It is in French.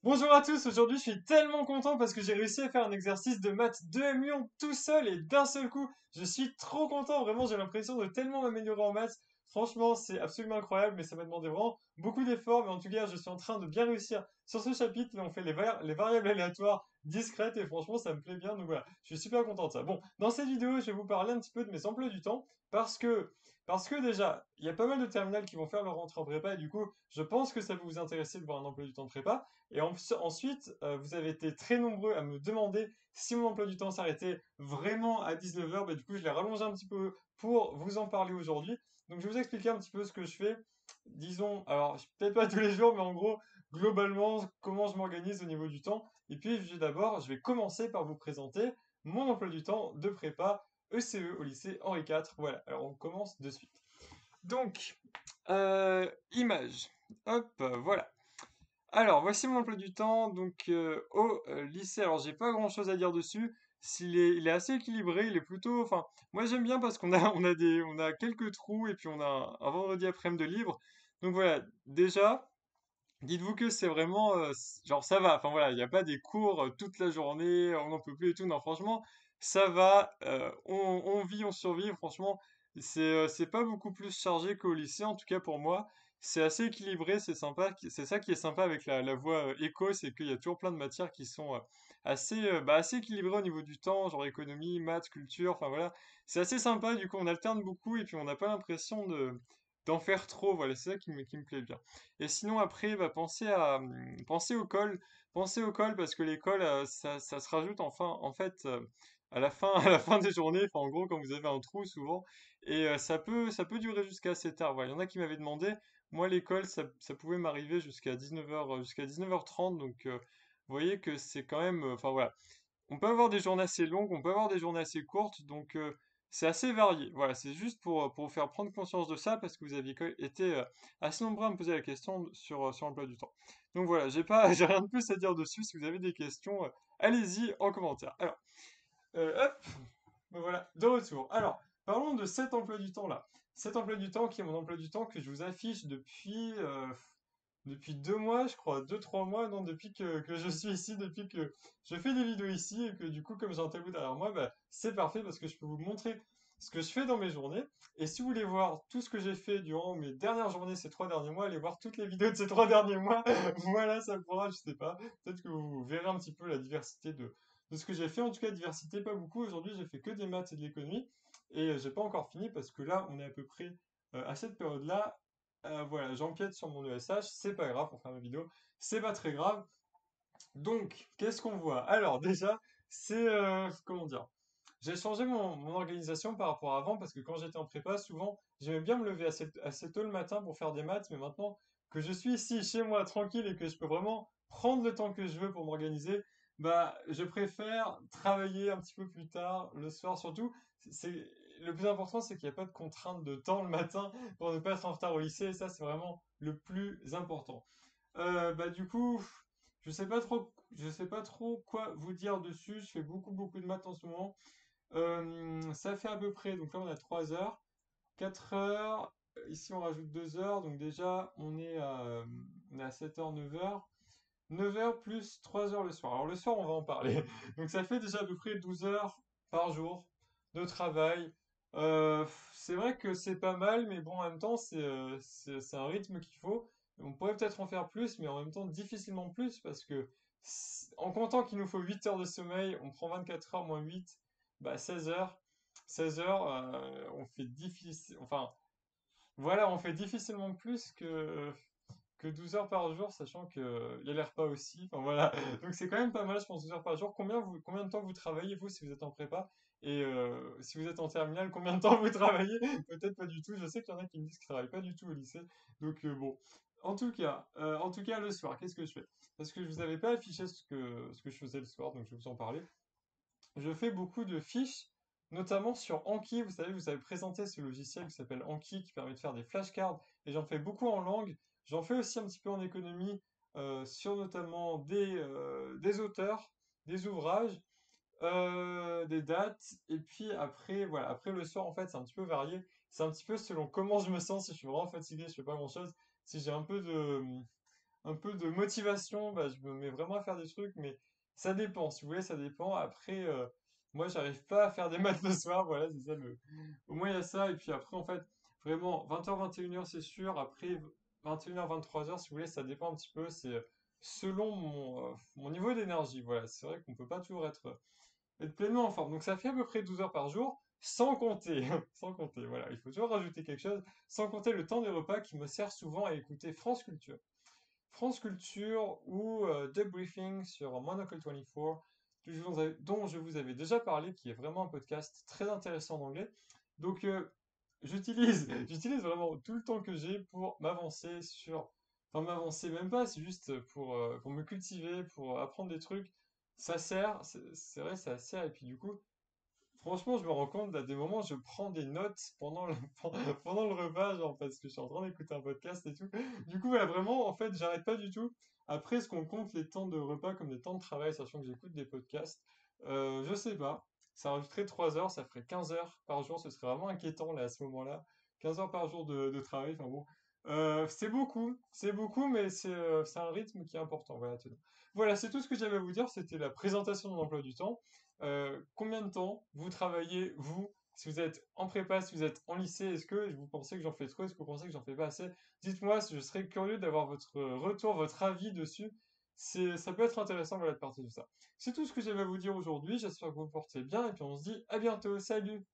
Bonjour à tous, aujourd'hui je suis tellement content parce que j'ai réussi à faire un exercice de maths 2 millions tout seul et d'un seul coup. Je suis trop content, vraiment j'ai l'impression de tellement m'améliorer en maths. Franchement c'est absolument incroyable mais ça m'a demandé vraiment beaucoup d'efforts. Mais en tout cas je suis en train de bien réussir sur ce chapitre. Là on fait les variables aléatoires discrètes et franchement ça me plaît bien. Donc voilà, je suis super content de ça. Bon, dans cette vidéo je vais vous parler un petit peu de mes emplois du temps parce que déjà, il y a pas mal de terminales qui vont faire leur entrée en prépa et du coup, je pense que ça peut vous intéresser de voir un emploi du temps de prépa. Et ensuite, vous avez été très nombreux à me demander si mon emploi du temps s'arrêtait vraiment à 19 heures. Bah, du coup, je l'ai rallongé un petit peu pour vous en parler aujourd'hui. Donc, je vais vous expliquer un petit peu ce que je fais. Disons, alors, peut-être pas tous les jours, mais en gros, globalement, comment je m'organise au niveau du temps. Et puis, je vais commencer par vous présenter mon emploi du temps de prépa ECE au lycée Henri IV. Voilà, alors on commence de suite. Donc, image. Hop, voilà. Alors, voici mon emploi du temps. Donc, au lycée, alors j'ai pas grand-chose à dire dessus. Il est assez équilibré, il est plutôt. Enfin, moi j'aime bien parce qu'on a, on a quelques trous et puis on a un vendredi après-midi de libre. Donc voilà, déjà, dites-vous que c'est vraiment, genre ça va. Enfin voilà, il n'y a pas des cours toute la journée, on n'en peut plus et tout. Non, franchement, ça va. On vit, on survit. Franchement, c'est pas beaucoup plus chargé qu'au lycée, en tout cas pour moi. C'est assez équilibré, c'est sympa. C'est ça qui est sympa avec la voie éco, c'est qu'il y a toujours plein de matières qui sont assez équilibrées au niveau du temps, genre économie, maths, culture. Enfin voilà, c'est assez sympa. Du coup, on alterne beaucoup et puis on n'a pas l'impression d'en faire trop. Voilà, c'est ça qui me plaît bien. Et sinon, après, bah, pensez au col. Pensez au col parce que l'école, ça se rajoute en fait, à la fin, à la fin des journées. Enfin, en gros, quand vous avez un trou, souvent. Et ça peut durer jusqu'à assez tard. Voilà. Il y en a qui m'avaient demandé. Moi, l'école, ça pouvait m'arriver jusqu'à 19h, jusqu'à 19h30. Donc, vous voyez que c'est quand même, enfin, voilà. On peut avoir des journées assez longues, on peut avoir des journées assez courtes, donc c'est assez varié. Voilà, c'est juste pour vous faire prendre conscience de ça, parce que vous aviez été assez nombreux à me poser la question sur l'emploi du temps. Donc voilà, j'ai pas, j'ai rien de plus à dire dessus. Si vous avez des questions, allez-y en commentaire. Alors, hop, me voilà, de retour. Alors, parlons de cet emploi du temps-là. Cet emploi du temps qui est mon emploi du temps que je vous affiche depuis 2 mois, je crois, 2, 3 mois, non, depuis que je suis ici, depuis que je fais des vidéos ici et que du coup, comme j'ai un tableau derrière moi, bah, c'est parfait parce que je peux vous montrer ce que je fais dans mes journées. Et si vous voulez voir tout ce que j'ai fait durant mes dernières journées, ces 3 derniers mois, allez voir toutes les vidéos de ces 3 derniers mois. Voilà, ça pourra, je sais pas. Peut-être que vous verrez un petit peu la diversité de ce que j'ai fait. En tout cas, diversité, pas beaucoup. Aujourd'hui, j'ai fait que des maths et de l'économie. Et j'ai pas encore fini parce que là, on est à peu près à cette période-là. Voilà, j'empiète sur mon ESH, c'est pas grave pour faire ma vidéo, c'est pas très grave. Donc, qu'est-ce qu'on voit? Alors, déjà, comment dire? J'ai changé mon organisation par rapport à avant parce que quand j'étais en prépa, souvent, j'aimais bien me lever assez tôt le matin pour faire des maths, mais maintenant que je suis ici chez moi tranquille et que je peux vraiment prendre le temps que je veux pour m'organiser, bah, je préfère travailler un petit peu plus tard, le soir surtout. Le plus important, c'est qu'il n'y a pas de contrainte de temps le matin pour ne pas être en retard au lycée, et ça, c'est vraiment le plus important. Bah, du coup, je sais pas trop quoi vous dire dessus. Je fais beaucoup de maths en ce moment. Ça fait à peu près, donc là on a 3 heures, 4 heures, ici on rajoute 2 heures, donc déjà on est à 7 heures, 9 heures. 9 heures plus 3 heures le soir. Alors le soir on va en parler. Donc ça fait déjà à peu près 12 heures par jour de travail. C'est vrai que c'est pas mal, mais bon en même temps c'est un rythme qu'il faut. On pourrait peut-être en faire plus, mais en même temps difficilement plus parce que en comptant qu'il nous faut 8 heures de sommeil, on prend 24 heures moins 8, bah 16 heures. 16 heures, on fait difficile, enfin voilà, on fait difficilement plus que 12 heures par jour, sachant que il y a les repas aussi. Enfin voilà, donc c'est quand même pas mal, je pense, 12 heures par jour. Combien de temps vous travaillez, vous, si vous êtes en prépa? Et si vous êtes en terminale, combien de temps vous travaillez? Peut-être pas du tout. Je sais qu'il y en a qui me disent qu'ils travaillent pas du tout au lycée. Donc bon. En tout cas, le soir, qu'est-ce que je fais? Parce que je vous avais pas affiché ce que je faisais le soir, donc je vais vous en parler. Je fais beaucoup de fiches, notamment sur Anki. Vous avez présenté ce logiciel qui s'appelle Anki, qui permet de faire des flashcards, et j'en fais beaucoup en langue. J'en fais aussi un petit peu en économie, sur notamment des auteurs, des ouvrages, des dates, et puis après, voilà, après le soir, en fait, c'est un petit peu varié. C'est un petit peu selon comment je me sens, si je suis vraiment fatigué, je fais pas grand-chose. Si j'ai un peu de motivation, bah, je me mets vraiment à faire des trucs, mais ça dépend, si vous voulez, ça dépend. Après, moi, j'arrive pas à faire des maths le soir, voilà, c'est ça le. Au moins, il y a ça, et puis après, en fait, vraiment, 20h, 21h, c'est sûr. Après, 21h, 23h, si vous voulez, ça dépend un petit peu, c'est selon mon niveau d'énergie, voilà. C'est vrai qu'on peut pas toujours être pleinement en forme. Donc ça fait à peu près 12 heures par jour, sans compter, sans compter, voilà, il faut toujours rajouter quelque chose, sans compter le temps des repas qui me sert souvent à écouter France Culture. France Culture ou The Briefing sur Monocle 24, dont je vous avais déjà parlé, qui est vraiment un podcast très intéressant en anglais. Donc j'utilise vraiment tout le temps que j'ai pour m'avancer enfin m'avancer même pas, c'est juste pour me cultiver, pour apprendre des trucs. Ça sert, c'est vrai, ça sert, et puis du coup, franchement, je me rends compte, à des moments, je prends des notes pendant le repas, genre, parce que je suis en train d'écouter un podcast et tout. Du coup, voilà, vraiment, en fait, j'arrête pas du tout. Après, est-ce qu'on compte les temps de repas comme des temps de travail, sachant que j'écoute des podcasts? Je sais pas. Ça rajouterait 3 heures, ça ferait 15 heures par jour, ce serait vraiment inquiétant, là, à ce moment-là. 15 heures par jour de travail, enfin bon. C'est beaucoup, mais c'est un rythme qui est important, voilà. Voilà, c'est tout ce que j'avais à vous dire, c'était la présentation de mon emploi du temps. Combien de temps vous travaillez, vous, si vous êtes en prépa, si vous êtes en lycée, est-ce que vous pensez que j'en fais trop, est-ce que vous pensez que j'en fais pas assez? Dites-moi, je serais curieux d'avoir votre retour, votre avis dessus. Ça peut être intéressant, voilà, de partir de ça. C'est tout ce que j'avais à vous dire aujourd'hui, j'espère que vous vous portez bien, et puis on se dit à bientôt, salut!